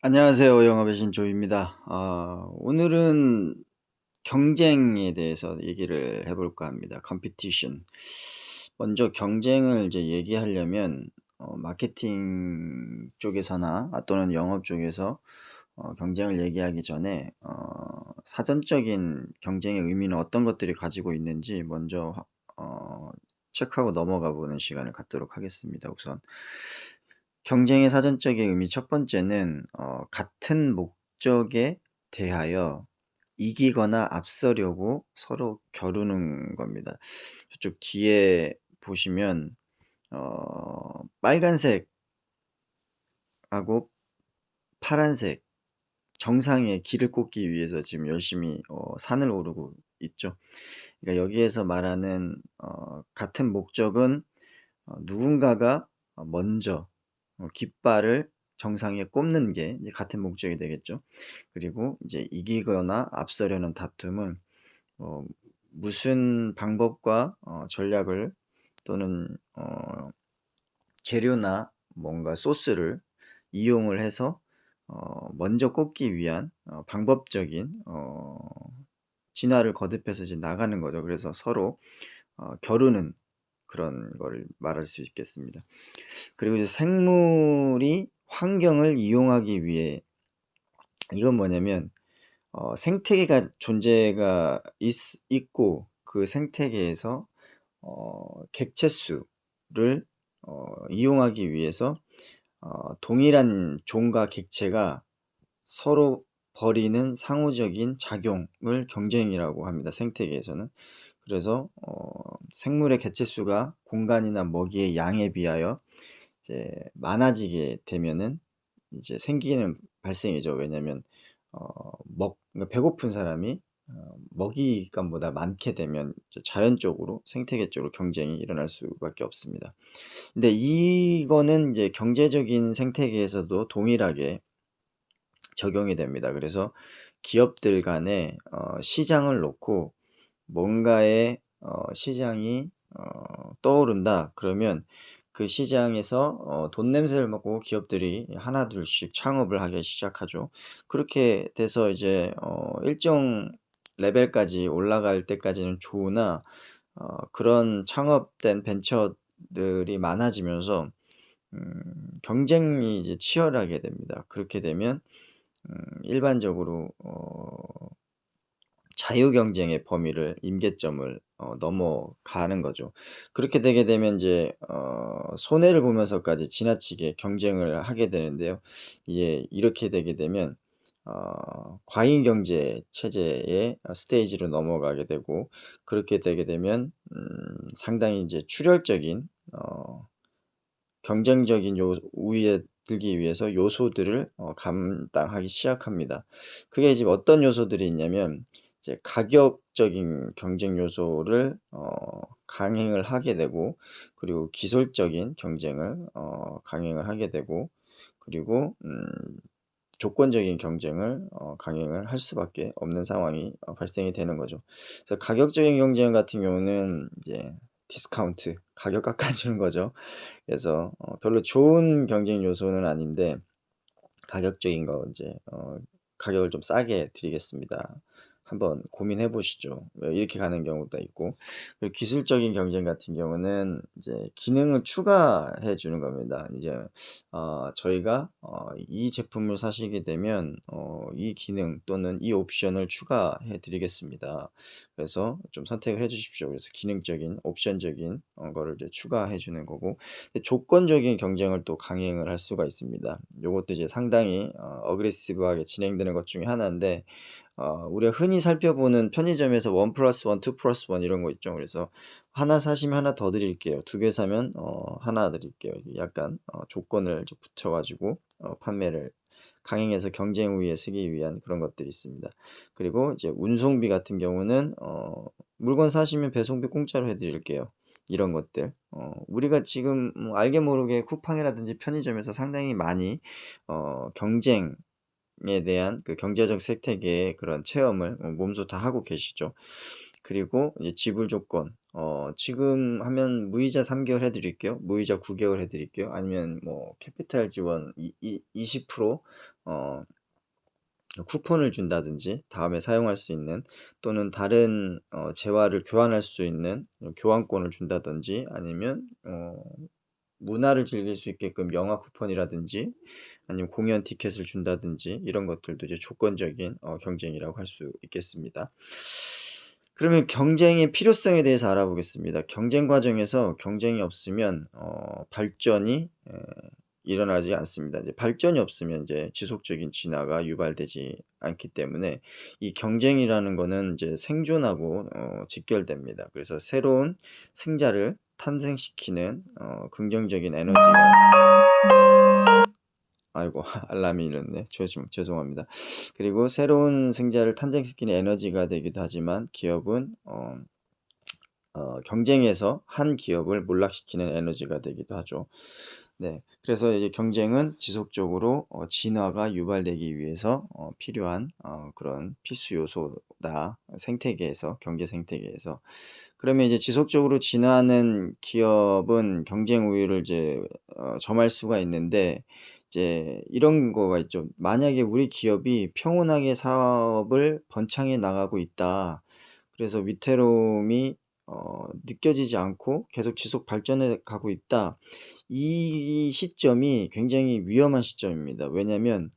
안녕하세요. 영업의 신조입니다. 오늘은 경쟁에 대해서 얘기를 해볼까 합니다. 컴피티션. 먼저 경쟁을 이제 얘기하려면 마케팅 쪽에서나 또는 영업 쪽에서 경쟁을 얘기하기 전에 사전적인 경쟁의 의미는 어떤 것들이 가지고 있는지 먼저 체크하고 넘어가 보는 시간을 갖도록 하겠습니다. 우선 경쟁의 사전적인 의미 첫 번째는 같은 목적에 대하여 이기거나 앞서려고 서로 겨루는 겁니다. 저쪽 뒤에 보시면 빨간색하고 파란색 정상에 길을 꽂기 위해서 지금 열심히 산을 오르고 있죠. 그러니까 여기에서 말하는 같은 목적은 누군가가 먼저 깃발을 정상에 꼽는 게 이제 같은 목적이 되겠죠. 그리고 이제 이기거나 앞서려는 다툼은 어 무슨 방법과 전략을 또는 재료나 뭔가 소스를 이용을 해서 먼저 꽂기 위한 방법적인 진화를 거듭해서 이제 나가는 거죠. 그래서 서로 겨루는 그런 거를 말할 수 있겠습니다. 그리고 이제 생물이 환경을 이용하기 위해 이건 뭐냐면 생태계가 존재가 있고 그 생태계에서 객체수를 이용하기 위해서 동일한 종과 객체가 서로 벌이는 상호적인 작용을 경쟁이라고 합니다. 생태계에서는. 그래서 생물의 개체수가 공간이나 먹이의 양에 비하여 이제 많아지게 되면은 이제 생기는 발생이죠. 왜냐면 그러니까 배고픈 사람이 먹이감보다 많게 되면 자연적으로 생태계적으로 경쟁이 일어날 수밖에 없습니다. 근데 이거는 이제 경제적인 생태계에서도 동일하게 적용이 됩니다. 그래서 기업들 간에 시장을 놓고 뭔가의 시장이 떠오른다 그러면 그 시장에서 돈 냄새를 맡고 기업들이 하나 둘씩 창업을 하기 시작하죠. 그렇게 돼서 이제 일정 레벨까지 올라갈 때까지는 좋으나 그런 창업된 벤처들이 많아지면서 경쟁이 이제 치열하게 됩니다. 그렇게 되면 일반적으로 자유 경쟁의 범위를 임계점을 넘어가는 거죠. 그렇게 되게 되면 이제 손해를 보면서까지 지나치게 경쟁을 하게 되는데요. 이렇게 되게 되면 과잉 경제 체제의 스테이지로 넘어가게 되고 그렇게 되게 되면 상당히 이제 출혈적인 경쟁적인 우위에 들기 위해서 요소들을 감당하기 시작합니다. 그게 이제 어떤 요소들이 있냐면 이제 가격적인 경쟁 요소를 강행을 하게 되고 그리고 기술적인 경쟁을 강행을 하게 되고 그리고 조건적인 경쟁을 강행을 할 수밖에 없는 상황이 발생이 되는 거죠. 그래서 가격적인 경쟁 같은 경우는 이제 디스카운트, 가격 깎아주는 거죠. 그래서 별로 좋은 경쟁 요소는 아닌데 가격적인 거 이제 가격을 좀 싸게 드리겠습니다. 한번 고민해 보시죠. 왜 이렇게 가는 경우도 있고 그리고 기술적인 경쟁 같은 경우는 이제 기능을 추가해 주는 겁니다. 이제 저희가 이 제품을 사시게 되면 이 기능 또는 이 옵션을 추가해 드리겠습니다. 그래서 좀 선택을 해 주십시오. 그래서 기능적인 옵션적인 거를 이제 추가해 주는 거고 조건적인 경쟁을 또 강행을 할 수가 있습니다. 요것도 이제 상당히 어그레시브하게 진행되는 것 중에 하나인데 우리가 흔히 살펴보는 편의점에서 1 플러스 1, 2 플러스 1 이런 거 있죠. 그래서 하나 사시면 하나 더 드릴게요. 두 개 사면 하나 드릴게요. 약간 조건을 좀 붙여 가지고 판매를 강행해서 경쟁 우위에 서기 위한 그런 것들이 있습니다. 그리고 이제 운송비 같은 경우는 물건 사시면 배송비 공짜로 해 드릴게요. 이런 것들. 우리가 지금 알게 모르게 쿠팡이라든지 편의점에서 상당히 많이 경쟁에 대한 그 경제적 생태계의 그런 체험을 몸소 다 하고 계시죠. 그리고 이제 지불 조건, 지금 하면 무이자 3개월 해 드릴게요. 무이자 9개월 해 드릴게요. 아니면 뭐 캐피탈 지원 20% 어 쿠폰을 준다든지 다음에 사용할 수 있는, 또는 다른 재화를 교환할 수 있는 교환권을 준다든지, 아니면 문화를 즐길 수 있게끔 영화 쿠폰이라든지 아니면 공연 티켓을 준다든지, 이런 것들도 이제 조건적인 경쟁이라고 할 수 있겠습니다. 그러면 경쟁의 필요성에 대해서 알아보겠습니다. 경쟁 과정에서 경쟁이 없으면 발전이 일어나지 않습니다. 이제 발전이 없으면 이제 지속적인 진화가 유발되지 않기 때문에 이 경쟁이라는 거는 이제 생존하고 직결됩니다. 그래서 새로운 승자를 탄생시키는 긍정적인 에너지가, 아이고 알람이 일었네. 죄송합니다. 그리고 새로운 승자를 탄생시키는 에너지가 되기도 하지만, 기업은 경쟁에서 한 기업을 몰락시키는 에너지가 되기도 하죠. 네, 그래서 이제 경쟁은 지속적으로 진화가 유발되기 위해서 필요한 그런 필수 요소다. 생태계에서, 경제 생태계에서. 그러면 이제 지속적으로 진화하는 기업은 경쟁 우위를 이제 점할 수가 있는데, 이제 이런 거가 있죠. 만약에 우리 기업이 평온하게 사업을 번창해 나가고 있다. 그래서 위태로움이 느껴지지 않고 계속 지속 발전해 가고 있다. 이 시점이 굉장히 위험한 시점입니다. 왜냐면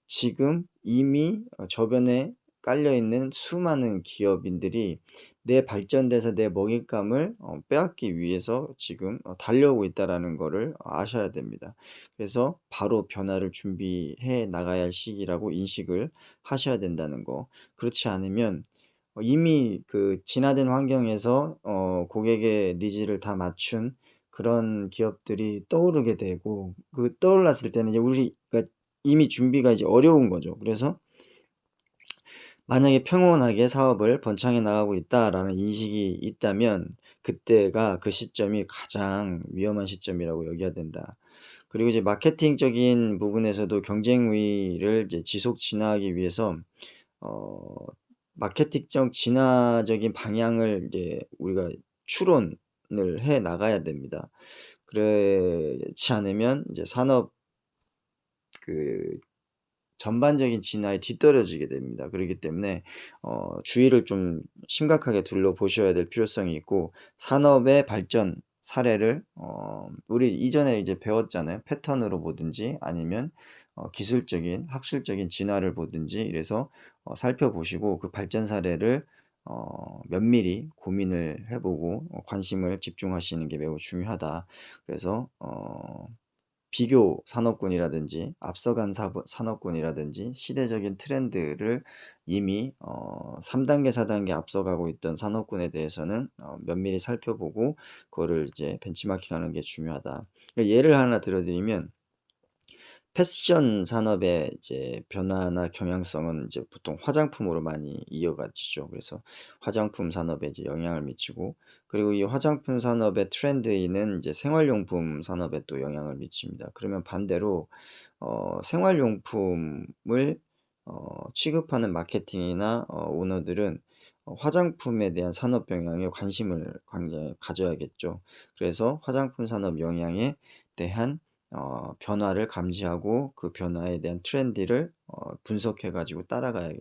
지금 이미 저변에 깔려 있는 수많은 기업인들이 내 발전돼서 내 먹잇감을 빼앗기 위해서 지금 달려오고 있다라는 거를 아셔야 됩니다. 그래서 바로 변화를 준비해 나가야 할 시기라고 인식을 하셔야 된다는 거. 그렇지 않으면 이미 그 진화된 환경에서 고객의 니즈를 다 맞춘 그런 기업들이 떠오르게 되고, 그 떠올랐을 때는 이제 우리가 이미 준비가 이제 어려운 거죠. 그래서 만약에 평온하게 사업을 번창해 나가고 있다라는 인식이 있다면, 그때가, 그 시점이 가장 위험한 시점이라고 여겨야 된다. 그리고 이제 마케팅적인 부분에서도 경쟁 우위를 이제 지속 진화하기 위해서 어 마케팅적 진화적인 방향을 이제 우리가 추론을 해 나가야 됩니다. 그렇지 않으면 이제 산업 그 전반적인 진화에 뒤떨어지게 됩니다. 그렇기 때문에 주의를 좀 심각하게 둘러보셔야 될 필요성이 있고, 산업의 발전 사례를 우리 이전에 이제 배웠잖아요. 패턴으로 보든지 아니면 기술적인 학술적인 진화를 보든지, 이래서 살펴보시고 그 발전 사례를 면밀히 고민을 해보고 관심을 집중하시는 게 매우 중요하다. 그래서 비교 산업군이라든지 앞서간 산업군이라든지 시대적인 트렌드를 이미 3단계, 4단계 앞서가고 있던 산업군에 대해서는 면밀히 살펴보고 그거를 이제 벤치마킹하는 게 중요하다. 그러니까 예를 하나 들어드리면, 패션 산업의 이제 변화나 경향성은 이제 보통 화장품으로 많이 이어가지죠. 그래서 화장품 산업에 이제 영향을 미치고, 그리고 이 화장품 산업의 트렌드는 이제 생활용품 산업에 또 영향을 미칩니다. 그러면 반대로 생활용품을 취급하는 마케팅이나 오너들은 화장품에 대한 산업 영향에 관심을 굉장히 가져야겠죠. 그래서 화장품 산업 영향에 대한 변화를 감지하고 그 변화에 대한 트렌드를 분석해 가지고 따라가야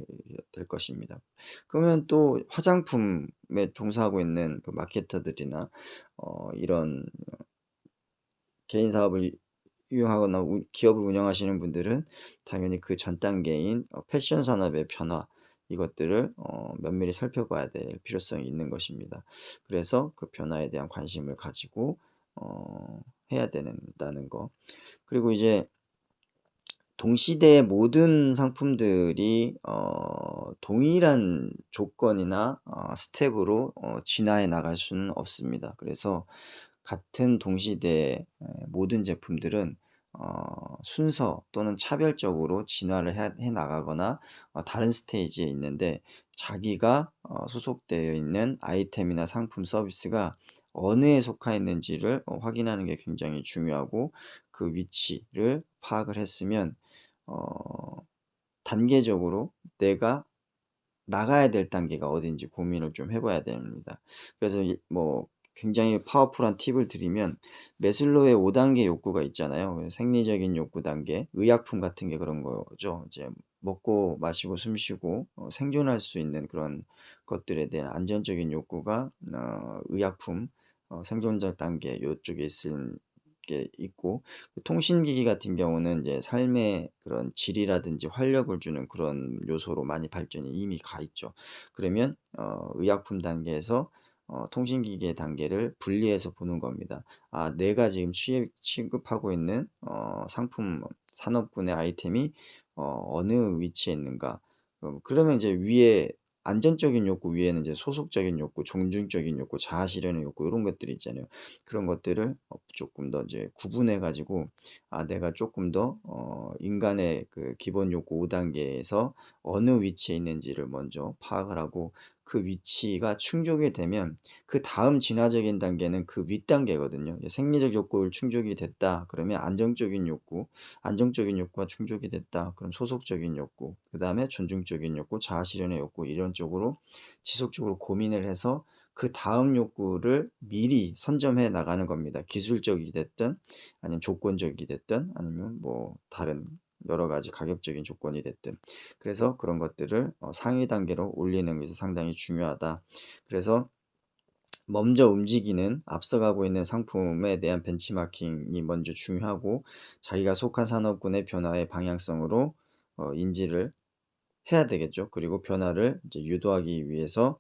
될 것입니다. 그러면 또 화장품에 종사하고 있는 그 마케터들이나 이런 개인 사업을 운영하거나 기업을 운영하시는 분들은 당연히 그 전 단계인 패션 산업의 변화, 이것들을 면밀히 살펴봐야 될 필요성이 있는 것입니다. 그래서 그 변화에 대한 관심을 가지고 해야 된다는 거. 그리고 이제 동시대의 모든 상품들이 동일한 조건이나 스텝으로 진화해 나갈 수는 없습니다. 그래서 같은 동시대의 모든 제품들은 순서 또는 차별적으로 진화를 해 나가거나 다른 스테이지에 있는데, 자기가 소속되어 있는 아이템이나 상품 서비스가 어느에 속하 있는지를 확인하는 게 굉장히 중요하고, 그 위치를 파악을 했으면 단계적으로 내가 나가야 될 단계가 어딘지 고민을 좀 해 봐야 됩니다. 그래서 뭐 굉장히 파워풀한 팁을 드리면, 매슬로우의 5 단계 욕구가 있잖아요. 생리적인 욕구 단계, 의약품 같은 게 그런 거죠. 이제 먹고 마시고 숨 쉬고 생존할 수 있는 그런 것들에 대한 안전적인 욕구가 의약품, 생존자 단계 요쪽에 있을 게 있고, 통신기기 같은 경우는 이제 삶의 그런 질이라든지 활력을 주는 그런 요소로 많이 발전이 이미 가 있죠. 그러면 의약품 단계에서 통신기기의 단계를 분리해서 보는 겁니다. 아, 내가 지금 취급하고 있는 상품 산업군의 아이템이 어느 위치에 있는가. 그러면 이제 위에 안전적인 욕구 위에는 이제 소속적인 욕구, 존중적인 욕구, 자아 실현의 욕구, 이런 것들이 있잖아요. 그런 것들을 조금 더 이제 구분해 가지고, 아, 내가 조금 더 인간의 그 기본 욕구 5 단계에서 어느 위치에 있는지를 먼저 파악을 하고, 그 위치가 충족이 되면 그다음 진화적인 단계는 그 윗단계거든요. 생리적 욕구를 충족이 됐다 그러면 안정적인 욕구가 충족이 됐다 그럼 소속적인 욕구, 그다음에 존중적인 욕구, 자아 실현의 욕구, 이런 쪽으로 지속적으로 고민을 해서 그다음 욕구를 미리 선점해 나가는 겁니다. 기술적이 됐든 아니면 조건적이 됐든 아니면 뭐 다른 여러 가지 가격적인 조건이 됐든. 그래서 그런 것들을 상위 단계로 올리는 것이 상당히 중요하다. 그래서 먼저 움직이는, 앞서가고 있는 상품에 대한 벤치마킹이 먼저 중요하고, 자기가 속한 산업군의 변화의 방향성으로 인지를 해야 되겠죠. 그리고 변화를 이제 유도하기 위해서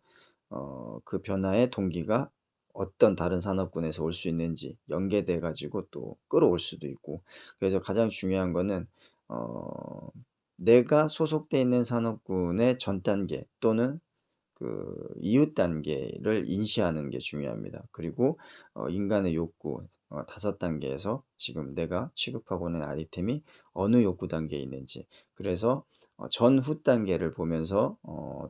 그 변화의 동기가 어떤 다른 산업군에서 올 수 있는지 연계돼 가지고 또 끌어올 수도 있고. 그래서 가장 중요한 거는 어 내가 소속돼 있는 산업군의 전 단계 또는 그 이웃 단계를 인지하는 게 중요합니다. 그리고 인간의 욕구 5 단계에서 지금 내가 취급하고 있는 아이템이 어느 욕구 단계에 있는지, 그래서 전후 단계를 보면서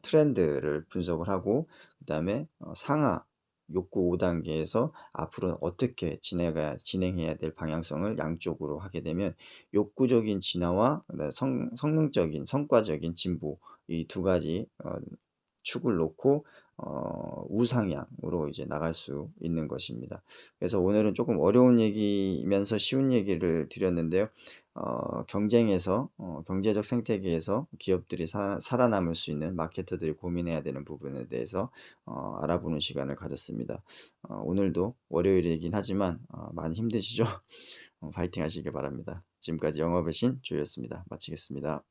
트렌드를 분석을 하고, 그다음에 상하 욕구 5 단계에서 앞으로 어떻게 진행해야 될 방향성을 양쪽으로 하게 되면 욕구적인 진화와 그다음에 성능적인 성과적인 진보, 이 두 가지 축을 놓고 우상향으로 이제 나갈 수 있는 것입니다. 그래서 오늘은 조금 어려운 얘기면서 쉬운 얘기를 드렸는데요. 경쟁에서 경제적 생태계에서 기업들이 살아남을 수 있는 마케터들이 고민해야 되는 부분에 대해서 알아보는 시간을 가졌습니다. 오늘도 월요일이긴 하지만 많이 힘드시죠? 파이팅 하시길 바랍니다. 지금까지 영업의 신 조였습니다. 마치겠습니다.